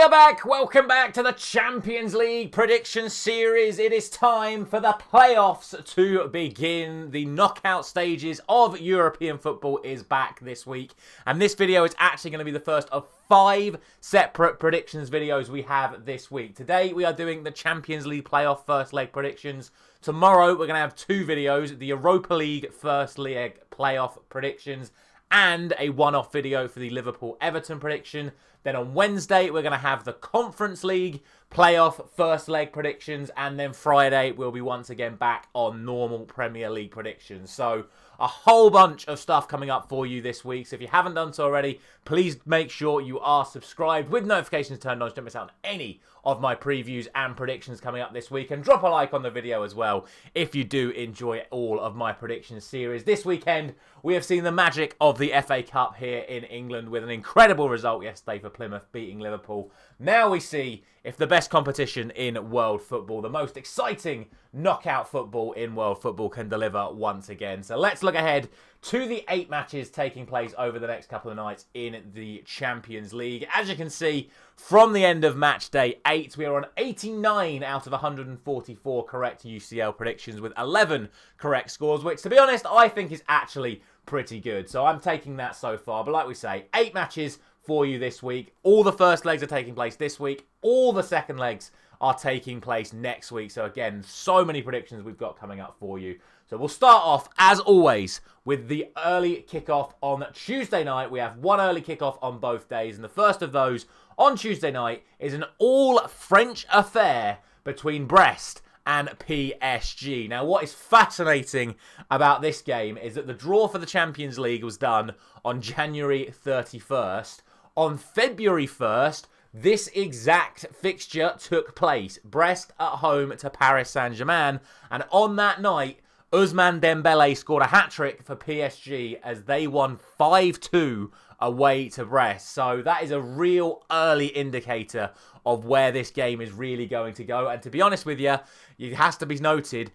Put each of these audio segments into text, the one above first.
we're back. Welcome back to the Champions League prediction series. It is time for the playoffs to begin. The knockout stages of European football is back this week. And this video is actually going to be the first of 5 separate predictions videos we have this week. Today we are doing the Champions League playoff first leg predictions. Tomorrow we're going to have 2 videos, the Europa League first leg playoff predictions and a one-off video for the Liverpool-Everton prediction. Then on Wednesday, we're going to have the Conference League playoff first leg predictions. And then Friday, we'll be once again back on normal Premier League predictions. So a whole bunch of stuff coming up for you this week. So if you haven't done so already, please make sure you are subscribed with notifications turned on so you don't miss out on any of my previews and predictions coming up this week. And drop a like on the video as well if you do enjoy all of my predictions series. This weekend, we have seen the magic of the FA Cup here in England with an incredible result yesterday for Plymouth beating Liverpool. Now we see if the best competition in world football, the most exciting knockout football in world football, can deliver once again. So let's look ahead to the 8 matches taking place over the next couple of nights in the Champions League. As you can see, from the end of match day 8, we are on 89 out of 144 correct UCL predictions with 11 correct scores, which, to be honest, I think is actually pretty good. So I'm taking that so far. But like we say, 8 matches for you this week. All the first legs are taking place this week. All the second legs are taking place next week. So again, so many predictions we've got coming up for you. So we'll start off, as always, with the early kickoff on Tuesday night. We have one early kickoff on both days. And the first of those on Tuesday night is an all-French affair between Brest and PSG. Now, what is fascinating about this game is that the draw for the Champions League was done on January 31st. On February 1st, this exact fixture took place. Brest at home to Paris Saint-Germain. And on that night, Ousmane Dembele scored a hat-trick for PSG as they won 5-2 away to Brest. So that is a real early indicator of where this game is really going to go. And to be honest with you, it has to be noted,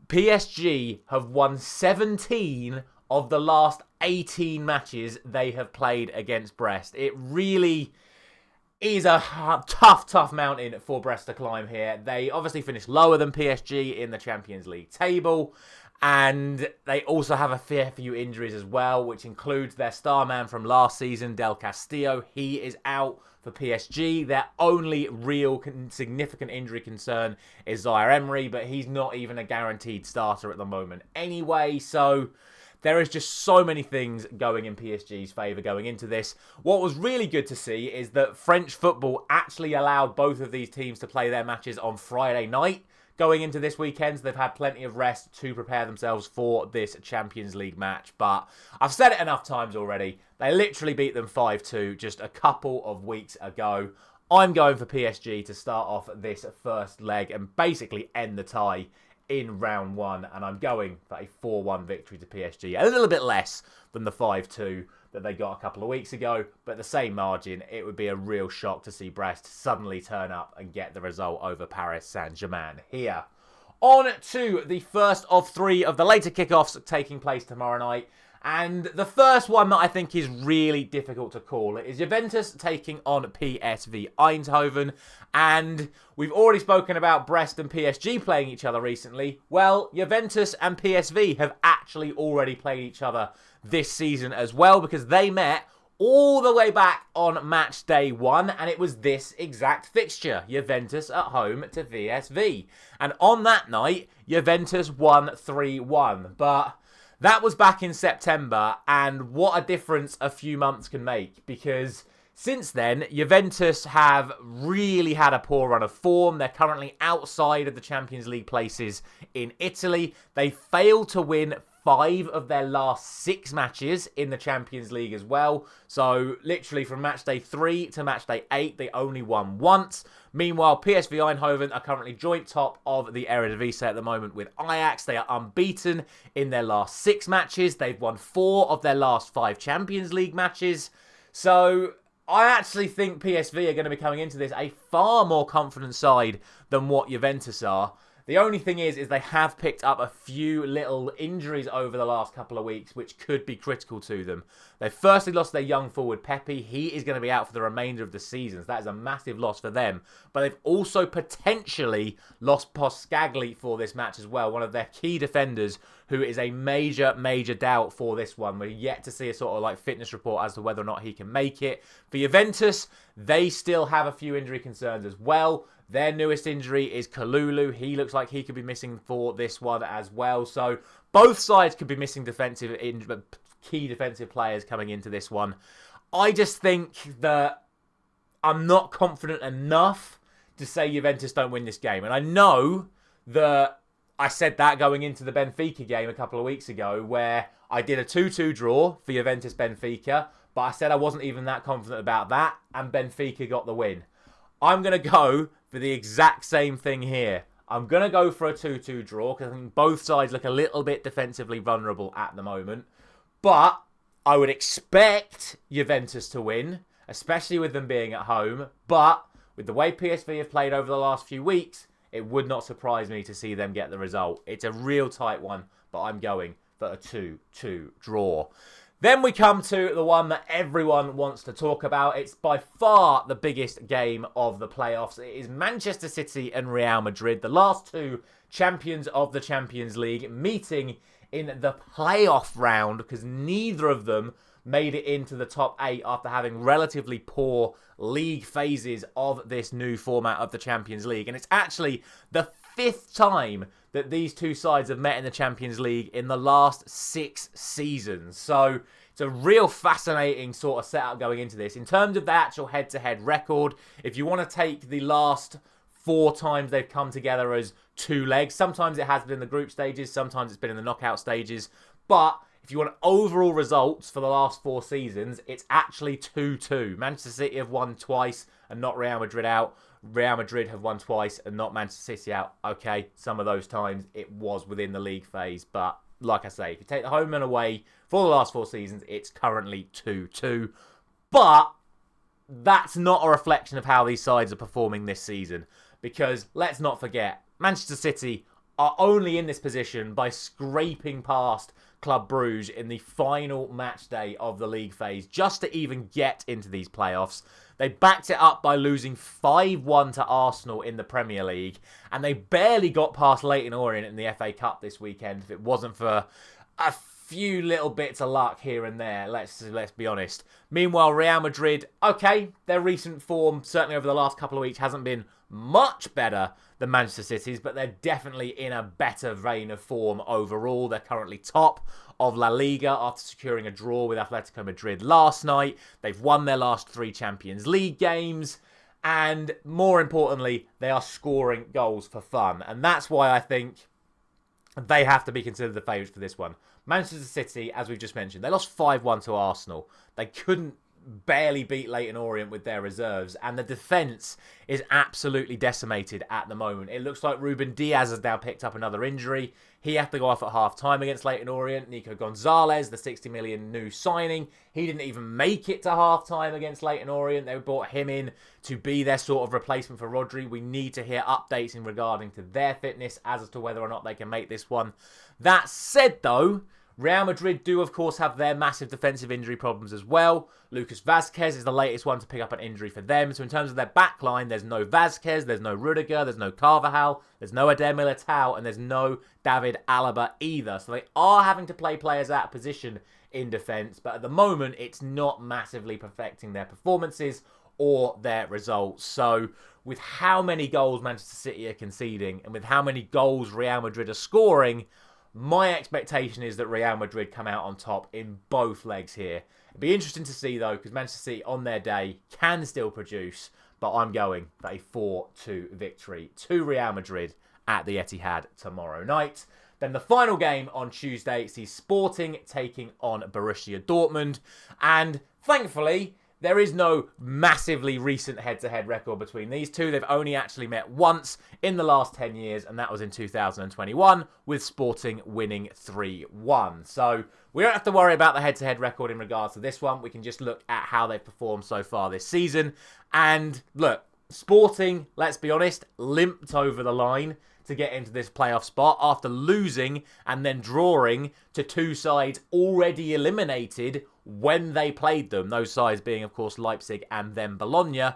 PSG have won 17 of the last 18 matches they have played against Brest. It really is a tough mountain for Brest to climb here. They obviously finished lower than PSG in the Champions League table. And they also have a fair few injuries as well, which includes their star man from last season, Del Castillo. He is out for PSG. Their only real significant injury concern is Zaire Emery, but he's not even a guaranteed starter at the moment anyway. So there is just so many things going in PSG's favour going into this. What was really good to see is that French football actually allowed both of these teams to play their matches on Friday night. Going into this weekend, they've had plenty of rest to prepare themselves for this Champions League match. But I've said it enough times already. They literally beat them 5-2 just a couple of weeks ago. I'm going for PSG to start off this first leg and basically end the tie in round 1. And I'm going for a 4-1 victory to PSG. A little bit less than the 5-2 that they got a couple of weeks ago, but the same margin. It would be a real shock to see Brest suddenly turn up and get the result over Paris Saint-Germain here. On to the first of 3 of the later kickoffs taking place tomorrow night. And the first one that I think is really difficult to call is Juventus taking on PSV Eindhoven. And we've already spoken about Brest and PSG playing each other recently. Well, Juventus and PSV have actually already played each other this season as well, because they met all the way back on match day 1, and it was this exact fixture, Juventus at home to PSV. And on that night, Juventus won 3-1, but that was back in September, and what a difference a few months can make, because since then, Juventus have really had a poor run of form. They're currently outside of the Champions League places in Italy. They failed to win 5 of their last 6 matches in the Champions League as well. So literally from match day 3 to match day 8, they only won once. Meanwhile, PSV Eindhoven are currently joint top of the Eredivisie at the moment with Ajax. They are unbeaten in their last 6 matches. They've won 4 of their last 5 Champions League matches. So I actually think PSV are going to be coming into this a far more confident side than what Juventus are. The only thing is they have picked up a few little injuries over the last couple of weeks, which could be critical to them. They firstly lost their young forward, Pepe. He is going to be out for the remainder of the season. So that is a massive loss for them. But they've also potentially lost Poscagli for this match as well, one of their key defenders, who is a major, major doubt for this one. We're yet to see a sort of like fitness report as to whether or not he can make it. For Juventus, they still have a few injury concerns as well. Their newest injury is Kalulu. He looks like he could be missing for this one as well. So both sides could be missing key defensive players coming into this one. I just think that I'm not confident enough to say Juventus don't win this game. And I know that I said that going into the Benfica game a couple of weeks ago, where I did a 2-2 draw for Juventus-Benfica, but I said I wasn't even that confident about that, and Benfica got the win. I'm going to go for the exact same thing here. I'm going to go for a 2-2 draw because I think both sides look a little bit defensively vulnerable at the moment. But I would expect Juventus to win, especially with them being at home. But with the way PSV have played over the last few weeks, it would not surprise me to see them get the result. It's a real tight one, but I'm going for a 2-2 draw. Then we come to the one that everyone wants to talk about. It's by far the biggest game of the playoffs. It is Manchester City and Real Madrid, the last two champions of the Champions League, meeting in the playoff round because neither of them made it into the top 8 after having relatively poor league phases of this new format of the Champions League. And it's actually the 5th time that these two sides have met in the Champions League in the last 6 seasons. So it's a real fascinating sort of setup going into this. In terms of the actual head-to-head record, if you want to take the last 4 times they've come together as 2 legs, sometimes it has been in the group stages, sometimes it's been in the knockout stages, but if you want overall results for the last 4 seasons, it's actually 2-2. Manchester City have won twice and not Real Madrid out. Real Madrid have won twice and not Manchester City out. Okay, some of those times it was within the league phase. But like I say, if you take the home and away for the last 4 seasons, it's currently 2-2. But that's not a reflection of how these sides are performing this season. Because let's not forget, Manchester City are only in this position by scraping past Club Brugge in the final match day of the league phase just to even get into these playoffs. They backed it up by losing 5-1 to Arsenal in the Premier League, and they barely got past Leyton Orient in the FA Cup this weekend if it wasn't for a few little bits of luck here and there, let's be honest. Meanwhile, Real Madrid, okay, their recent form, certainly over the last couple of weeks, hasn't been much better than Manchester City's, but they're definitely in a better vein of form overall. They're currently top of La Liga after securing a draw with Atletico Madrid last night. They've won their last 3 Champions League games, and more importantly, they are scoring goals for fun. And that's why I think they have to be considered the favourites for this one. Manchester City, as we've just mentioned, they lost 5-1 to Arsenal. They couldn't barely beat Leyton Orient with their reserves, and the defence is absolutely decimated at the moment. It looks like Ruben Diaz has now picked up another injury. He had to go off at half-time against Leyton Orient. Nico Gonzalez, the 60 million new signing, he didn't even make it to half-time against Leyton Orient. They brought him in to be their sort of replacement for Rodri. We need to hear updates in regarding to their fitness as to whether or not they can make this one. That said, though, Real Madrid do, of course, have their massive defensive injury problems as well. Lucas Vazquez is the latest one to pick up an injury for them. So in terms of their backline, there's no Vazquez, there's no Rudiger, there's no Carvajal, there's no Eder Militao, and there's no David Alaba either. So they are having to play players out of position in defence, but at the moment, it's not massively perfecting their performances or their results. So with how many goals Manchester City are conceding and with how many goals Real Madrid are scoring, my expectation is that Real Madrid come out on top in both legs here. It'd be interesting to see, though, because Manchester City on their day can still produce, but I'm going for a 4-2 victory to Real Madrid at the Etihad tomorrow night. Then the final game on Tuesday sees Sporting taking on Borussia Dortmund, and thankfully, there is no massively recent head-to-head record between these two. They've only actually met once in the last 10 years, and that was in 2021, with Sporting winning 3-1. So we don't have to worry about the head-to-head record in regards to this one. We can just look at how they've performed so far this season. And look, Sporting, let's be honest, limped over the line to get into this playoff spot after losing and then drawing to two sides already eliminated when they played them. Those sides being, of course, Leipzig and then Bologna.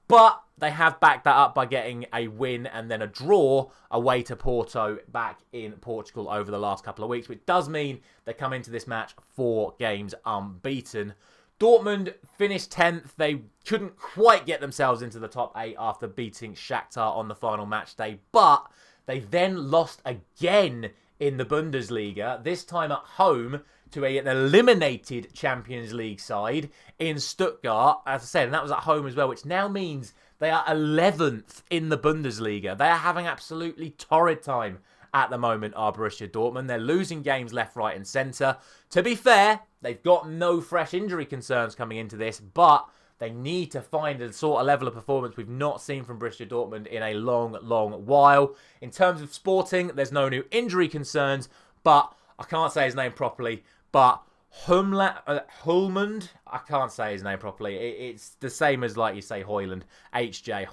But they have backed that up by getting a win and then a draw away to Porto back in Portugal over the last couple of weeks, which does mean they come into this match 4 games unbeaten. Dortmund finished 10th. They couldn't quite get themselves into the top 8 after beating Shakhtar on the final match day, but they then lost again in the Bundesliga, this time at home to an eliminated Champions League side in Stuttgart, as I said, and that was at home as well, which now means they are 11th in the Bundesliga. They are having absolutely torrid time at the moment, are Borussia Dortmund. They're losing games left, right and centre. To be fair, they've got no fresh injury concerns coming into this, but they need to find a sort of level of performance we've not seen from Borussia Dortmund in a long, long while. In terms of Sporting, there's no new injury concerns, but I can't say his name properly, but Hulmund, I can't say his name properly. It's the same as like you say Hoyland. HJ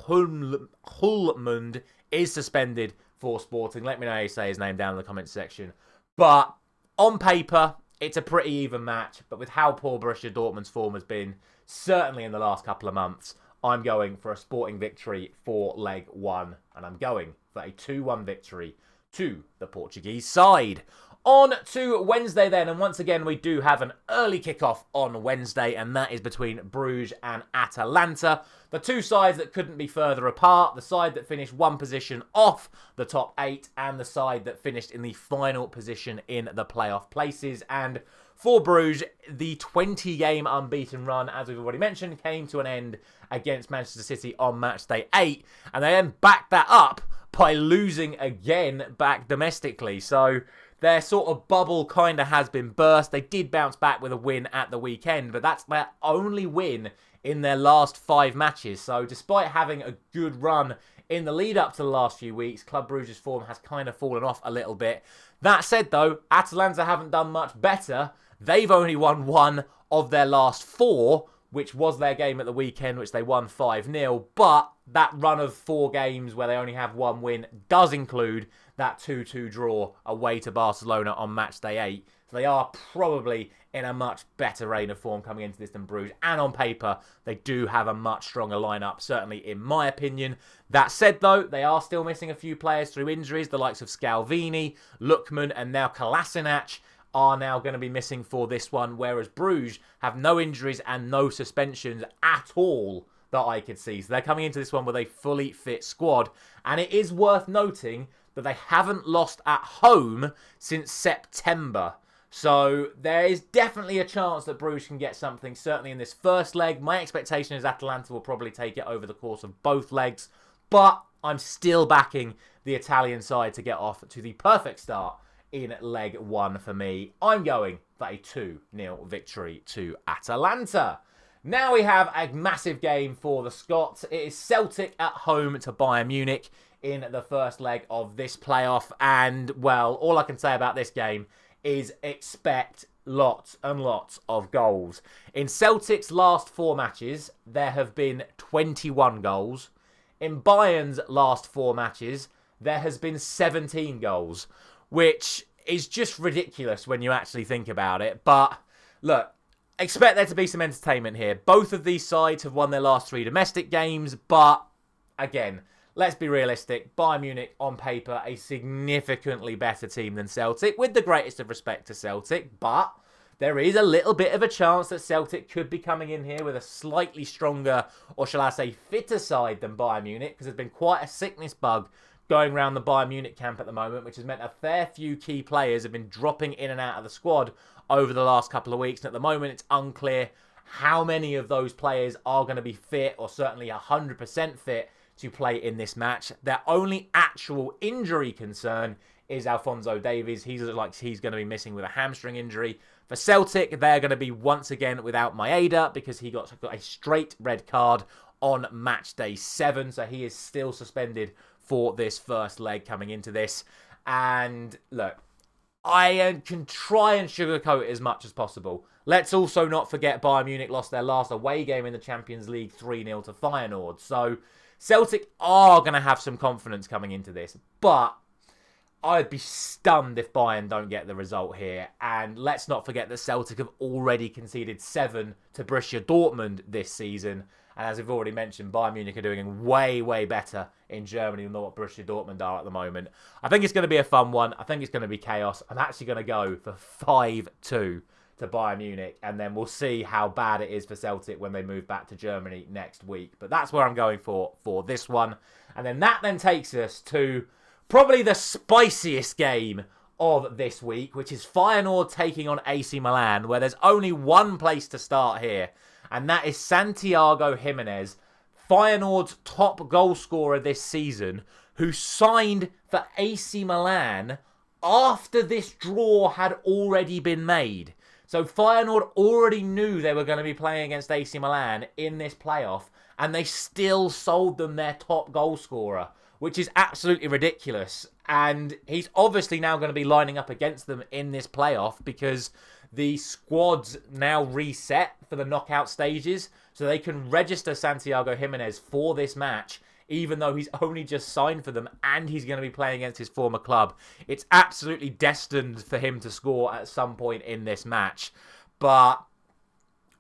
Hulmund is suspended for Sporting. Let me know how you say his name down in the comments section. But on paper, it's a pretty even match. But with how poor Borussia Dortmund's form has been, certainly in the last couple of months, I'm going for a Sporting victory for leg 1. And I'm going for a 2-1 victory to the Portuguese side. On to Wednesday then, and once again we do have an early kickoff on Wednesday, and that is between Brugge and Atalanta. The two sides that couldn't be further apart, the side that finished 1 position off the top 8, and the side that finished in the final position in the playoff places. And for Brugge, the 20-game unbeaten run, as we've already mentioned, came to an end against Manchester City on match day 8, and they then backed that up by losing again back domestically. So their sort of bubble kind of has been burst. They did bounce back with a win at the weekend, but that's their only win in their last 5 matches. So despite having a good run in the lead up to the last few weeks, Club Brugge's form has kind of fallen off a little bit. That said though, Atalanta haven't done much better. They've only won 1 of their last 4, which was their game at the weekend, which they won 5-0. But that run of 4 games where they only have 1 win does include that 2-2 draw away to Barcelona on match day 8. So they are probably in a much better reign of form coming into this than Brugge. And on paper, they do have a much stronger lineup, certainly in my opinion. That said, though, they are still missing a few players through injuries. The likes of Scalvini, Lookman, and now Kolasinac are now going to be missing for this one, whereas Brugge have no injuries and no suspensions at all that I could see. So they're coming into this one with a fully fit squad. And it is worth noting that they haven't lost at home since September. So there is definitely a chance that Brugge can get something, certainly in this first leg. My expectation is Atalanta will probably take it over the course of both legs. But I'm still backing the Italian side to get off to the perfect start in leg 1 for me. I'm going for a 2-0 victory to Atalanta. Now we have a massive game for the Scots. It is Celtic at home to Bayern Munich in the first leg of this playoff. And, well, all I can say about this game is expect lots and lots of goals. In Celtic's last 4 matches, there have been 21 goals. In Bayern's last 4 matches, there has been 17 goals, which is just ridiculous when you actually think about it. But, look, expect there to be some entertainment here. Both of these sides have won their last 3 domestic games, but, again, let's be realistic. Bayern Munich, on paper, a significantly better team than Celtic, with the greatest of respect to Celtic, but there is a little bit of a chance that Celtic could be coming in here with a slightly stronger, or shall I say, fitter side than Bayern Munich, because there's been quite a sickness bug going around the Bayern Munich camp at the moment, which has meant a fair few key players have been dropping in and out of the squad over the last couple of weeks. And at the moment, it's unclear how many of those players are going to be fit, or certainly 100% fit, to play in this match. Their only actual injury concern is Alphonso Davies. He's like he's going to be missing with a hamstring injury. For Celtic, they're going to be once again without Maeda because he got a straight red card on match day 7. So he is still suspended for this first leg coming into this. And look, I can try and sugarcoat it as much as possible. Let's also not forget Bayern Munich lost their last away game in the Champions League 3-0 to Feyenoord. So Celtic are going to have some confidence coming into this. But I'd be stunned if Bayern don't get the result here. And let's not forget that Celtic have already conceded 7 to Borussia Dortmund this season. And as we've already mentioned, Bayern Munich are doing way, way better in Germany than what Borussia Dortmund are at the moment. I think it's going to be a fun one. I think it's going to be chaos. I'm actually going to go for 5-2 to Bayern Munich. And then we'll see how bad it is for Celtic when they move back to Germany next week. But that's where I'm going for this one. And then that then takes us to probably the spiciest game of this week, which is Feyenoord taking on AC Milan, where there's only one place to start here. And that is Santiago Jimenez, Feyenoord's top goal scorer this season, who signed for AC Milan after this draw had already been made. So Feyenoord already knew they were going to be playing against AC Milan in this playoff, and they still sold them their top goal scorer, which is absolutely ridiculous. And he's obviously now going to be lining up against them in this playoff because the squad's now reset for the knockout stages, so they can register Santiago Jimenez for this match, even though he's only just signed for them and he's going to be playing against his former club. It's absolutely destined for him to score at some point in this match. But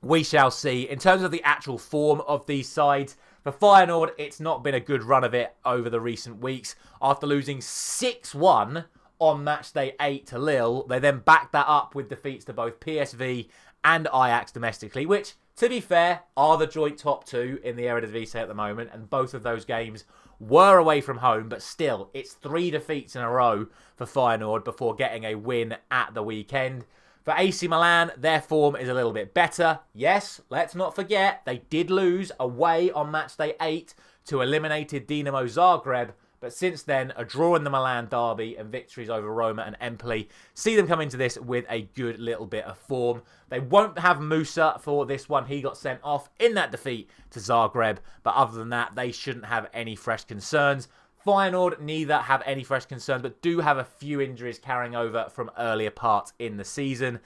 we shall see. In terms of the actual form of these sides, for Feyenoord, it's not been a good run of it over the recent weeks. After losing 6-1 on match day 8 to Lille, they then backed that up with defeats to both PSV and Ajax domestically, which, to be fair, are the joint top 2 in the Eredivisie at the moment, and both of those games were away from home, but still, it's 3 defeats in a row for Feyenoord before getting a win at the weekend. For AC Milan, their form is a little bit better. Yes, let's not forget, they did lose away on match day 8 to eliminated Dinamo Zagreb, but since then, a draw in the Milan derby and victories over Roma and Empoli see them come into this with a good little bit of form. They won't have Musa for this one. He got sent off in that defeat to Zagreb, but other than that, they shouldn't have any fresh concerns. Feyenoord neither have any fresh concerns, but do have a few injuries carrying over from earlier parts in the season.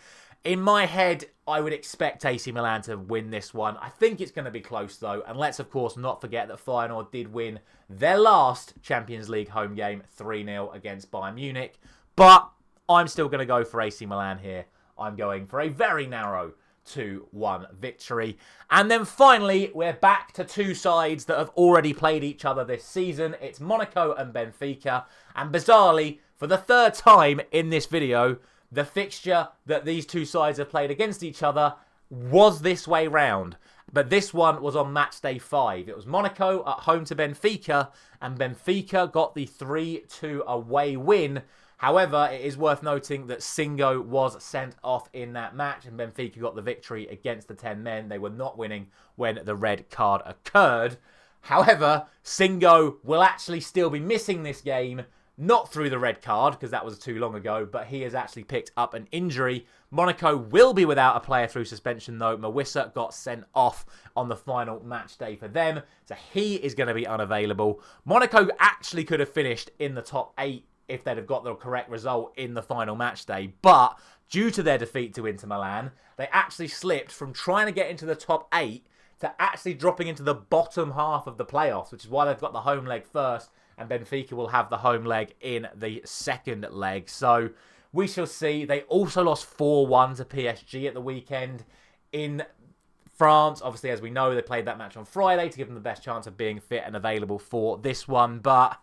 In my head, I would expect AC Milan to win this one. I think it's going to be close, though. And let's, of course, not forget that Feyenoord did win their last Champions League home game 3-0 against Bayern Munich. But I'm still going to go for AC Milan here. I'm going for a very narrow 2-1 victory. And then finally, we're back to two sides that have already played each other this season. It's Monaco and Benfica. And bizarrely, for the third time in this video, the fixture that these two sides have played against each other was this way round. But this one was on match day 5. It was Monaco at home to Benfica, and Benfica got the 3-2 away win. However, it is worth noting that Singo was sent off in that match, and Benfica got the victory against the 10 men. They were not winning when the red card occurred. However, Singo will actually still be missing this game, not through the red card, because that was too long ago, but he has actually picked up an injury. Monaco will be without a player through suspension, though. Mawissa got sent off on the final match day for them, so he is going to be unavailable. Monaco actually could have finished in the top 8 if they'd have got the correct result in the final match day, but due to their defeat to Inter Milan, they actually slipped from trying to get into the top 8 to actually dropping into the bottom half of the playoffs, which is why they've got the home leg first, and Benfica will have the home leg in the second leg. So we shall see. They also lost 4-1 to PSG at the weekend in France. Obviously, as we know, they played that match on Friday to give them the best chance of being fit and available for this one. But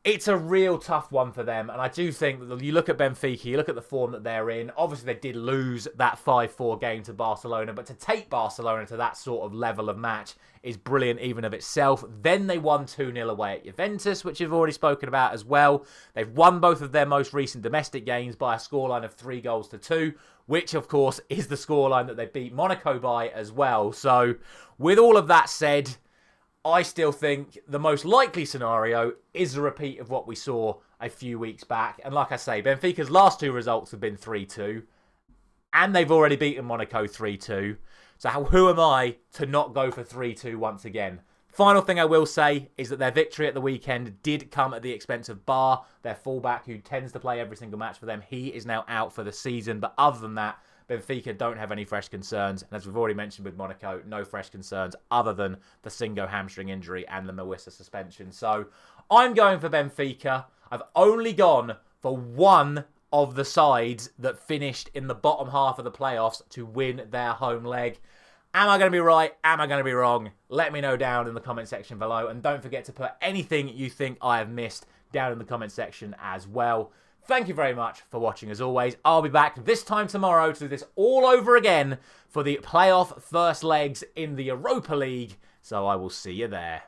it's a real tough one for them. And I do think that you look at Benfica, you look at the form that they're in. Obviously, they did lose that 5-4 game to Barcelona. But to take Barcelona to that sort of level of match is brilliant even of itself. Then they won 2-0 away at Juventus, which you've already spoken about as well. They've won both of their most recent domestic games by a scoreline of 3-2, which, of course, is the scoreline that they beat Monaco by as well. So, with all of that said, I still think the most likely scenario is a repeat of what we saw a few weeks back. And like I say, Benfica's last 2 results have been 3-2. And they've already beaten Monaco 3-2. So who am I to not go for 3-2 once again? Final thing I will say is that their victory at the weekend did come at the expense of Bar, their fullback, who tends to play every single match for them. He is now out for the season. But other than that, Benfica don't have any fresh concerns. And as we've already mentioned with Monaco, no fresh concerns other than the Singo hamstring injury and the Mawissa suspension. So I'm going for Benfica. I've only gone for one of the sides that finished in the bottom half of the playoffs to win their home leg. Am I going to be right? Am I going to be wrong? Let me know down in the comment section below. And don't forget to put anything you think I have missed down in the comment section as well. Thank you very much for watching as always. I'll be back this time tomorrow to do this all over again for the playoff first legs in the Europa League. So I will see you there.